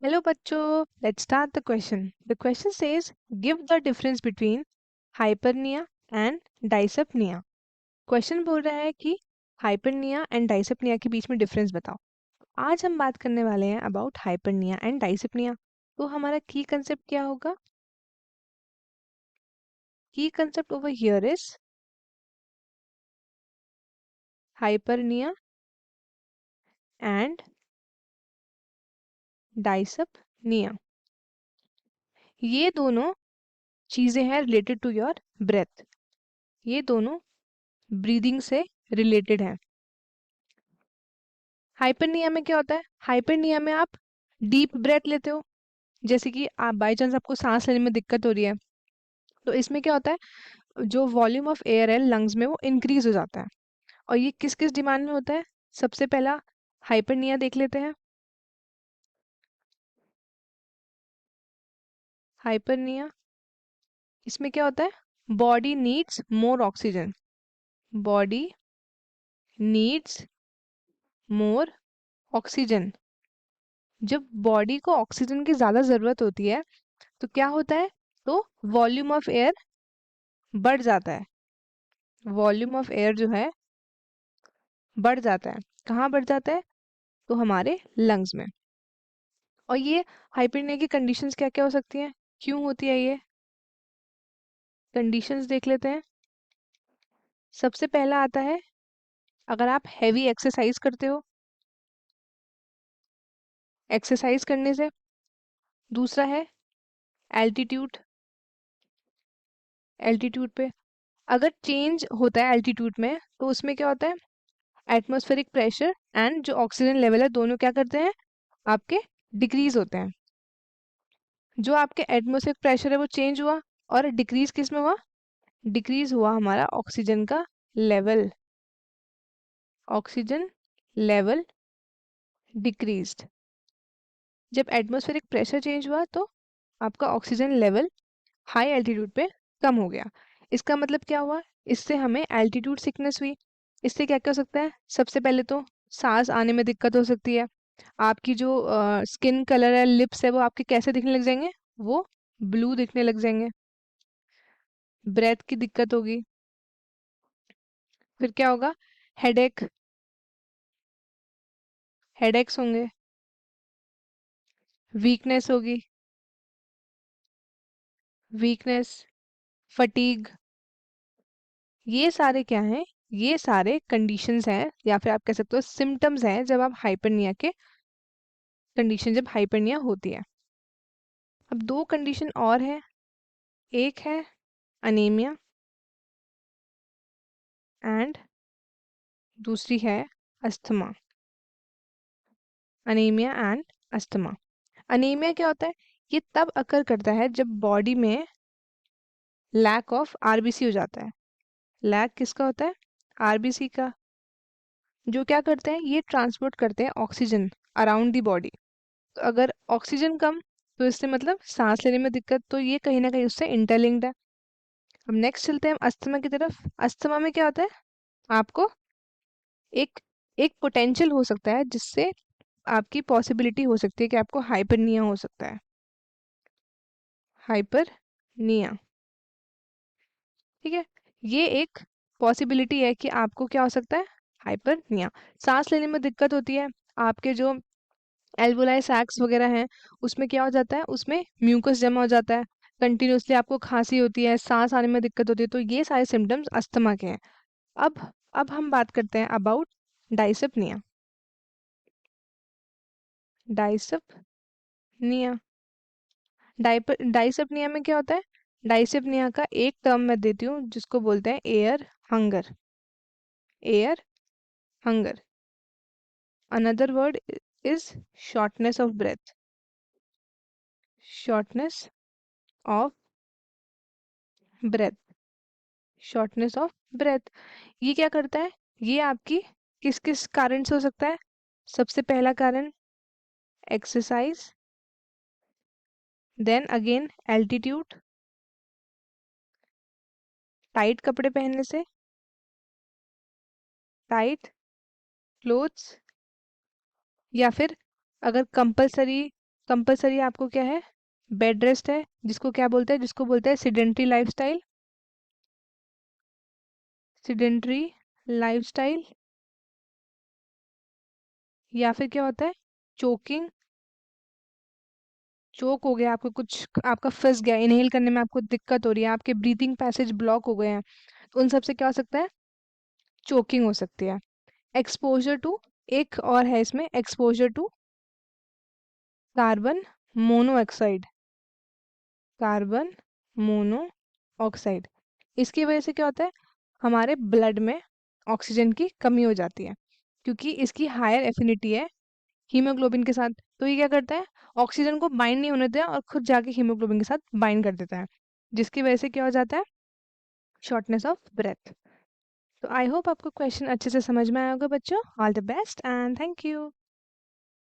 Hello बच्चों, let's start the question. The question says, give the difference between hypernia and dysapnea. Question बोल रहा है कि हाइपरनिया and डाइसपनिया के बीच में डिफरेंस बताओ। आज हम बात करने वाले हैं अबाउट हाइपरनिया एंड डाइसपनिया। तो हमारा की कंसेप्ट क्या होगा? की concept over here is hyperpnoea and dyspnoea. ये दोनों चीजें हैं रिलेटेड टू योर ब्रेथ। ये दोनों ब्रीदिंग से रिलेटेड हैं। हाइपरनिया में क्या होता है? हाइपरनिया में आप डीप ब्रेथ लेते हो, जैसे कि आप बाई चांस आपको सांस लेने में दिक्कत हो रही है, तो इसमें क्या होता है, जो वॉल्यूम ऑफ एयर है लंग्स में वो इंक्रीज हो जाता है। और ये किस किस डिमांड में होता है? सबसे पहला हाइपरनिया देख लेते हैं। हाइपरनिया, इसमें क्या होता है? Body needs more oxygen. Body needs more oxygen. जब बॉडी को ऑक्सीजन की ज्यादा जरूरत होती है तो क्या होता है? तो वॉल्यूम ऑफ एयर बढ़ जाता है। वॉल्यूम ऑफ एयर जो है बढ़ जाता है। कहाँ बढ़ जाता है? तो हमारे लंग्स में। और ये हाइपरनिया की कंडीशंस क्या क्या हो सकती हैं, क्यों होती है ये कंडीशंस देख लेते हैं। सबसे पहला आता है अगर आप हैवी एक्सरसाइज करते हो, एक्सरसाइज करने से। दूसरा है एल्टीट्यूड। एल्टीट्यूड पे अगर चेंज होता है एल्टीट्यूड में तो उसमें क्या होता है? एटमॉस्फेरिक प्रेशर एंड जो ऑक्सीजन लेवल है दोनों क्या करते हैं? आपके डिक्रीज होते हैं। जो आपके एटमॉस्फेरिक प्रेशर है वो चेंज हुआ, और डिक्रीज किस में हुआ? डिक्रीज हुआ हमारा ऑक्सीजन का लेवल। Oxygen level decreased. जब एटमॉस्फेरिक प्रेशर चेंज हुआ तो आपका ऑक्सीजन लेवल हाई एल्टीट्यूड पे कम हो गया। इसका मतलब क्या हुआ? इससे हमें एल्टीट्यूड सिकनेस हुई। इससे क्या क्या हो सकता है? सबसे पहले तो सांस आने में दिक्कत हो सकती है। आपकी जो स्किन कलर है, लिप्स है, वो आपके कैसे दिखने लग जाएंगे? वो ब्लू दिखने लग जाएंगे। ब्रेथ की दिक्कत होगी। फिर क्या होगा? हेडेक, हेडेक्स होंगे। वीकनेस होगी। Weakness, fatigue. ये सारे क्या हैं? ये सारे कंडीशंस हैं, या फिर आप कह सकते हो सिम्टम्स हैं जब आप हाइपरनिया के कंडीशन, जब हाइपरनिया होती है। अब दो कंडीशन और है। एक है अनीमिया एंड दूसरी है asthma. Anaemia and asthma. Anaemia क्या होता है? ये तब अकर करता है जब बॉडी में लैक ऑफ आरबीसी हो जाता है। लैक किसका होता है? आरबीसी का। जो क्या करते हैं? ये ट्रांसपोर्ट करते हैं ऑक्सीजन अराउंड दी बॉडी। तो अगर ऑक्सीजन कम, तो इससे मतलब सांस लेने में दिक्कत, तो ये कहीं ना कहीं उससे इंटरलिंक्ड है। अब नेक्स्ट चलते हैं हम अस्थमा की तरफ। अस्थमा में क्या होता है? आपको एक एक पोटेंशियल हो सकता है जिससे आपकी पॉसिबिलिटी हो सकती है कि आपको हाइपरनिया हो सकता है। हाइपरनिया, ठीक है। ये एक पॉसिबिलिटी है कि आपको क्या हो सकता है? हाइपरनिया। सांस लेने में दिक्कत होती है। आपके जो एल्वोलाई सैक्स वगैरह हैं उसमें क्या हो जाता है? उसमें म्यूकस जमा हो जाता है। कंटिन्यूसली आपको खांसी होती है, सांस आने में दिक्कत होती है। तो ये सारे सिम्टम्स अस्थमा के हैं। अब हम बात करते हैं अबाउट डाइसपनिया। डाइसपनिया, डाइसपनिया में क्या होता है? डाइसपनिया का एक टर्म मैं देती हूँ जिसको बोलते हैं air hunger. Air hunger. Another word is shortness of breath. Shortness of breath. Shortness of breath. ये क्या करता है? ये आपकी किस किस कारण से हो सकता है? सबसे पहला कारण exercise, then again altitude, tight कपड़े पहनने से, टाइट क्लोथ्स, या फिर अगर कंपलसरी कंपलसरी आपको क्या है, बेड रेस्ट है, जिसको बोलते हैं सिडेंट्री लाइफस्टाइल, सिडेंट्री लाइफस्टाइल, या फिर क्या होता है, चोकिंग, चोक हो गया, आपको कुछ आपका फंस गया, इनहेल करने में आपको दिक्कत हो रही है, आपके ब्रीथिंग पैसेज ब्लॉक हो गए हैं, तो उन सब से क्या हो सकता है, चोकिंग हो सकती है। एक्सपोजर टू, एक और है इसमें, exposure to carbon monoxide, carbon monoxide, इसकी वजह से क्या होता है, हमारे ब्लड में ऑक्सीजन की कमी हो जाती है, क्योंकि इसकी हायर एफिनिटी है हीमोग्लोबिन के साथ, तो ये क्या करता है, ऑक्सीजन को बाइंड नहीं होने देता और खुद जाके हीमोग्लोबिन के साथ बाइंड कर देता है, जिसकी वजह से क्या हो जाता है, शॉर्टनेस ऑफ ब्रेथ। तो आई होप आपको क्वेश्चन अच्छे से समझ में आया होगा बच्चों। All the best and thank you.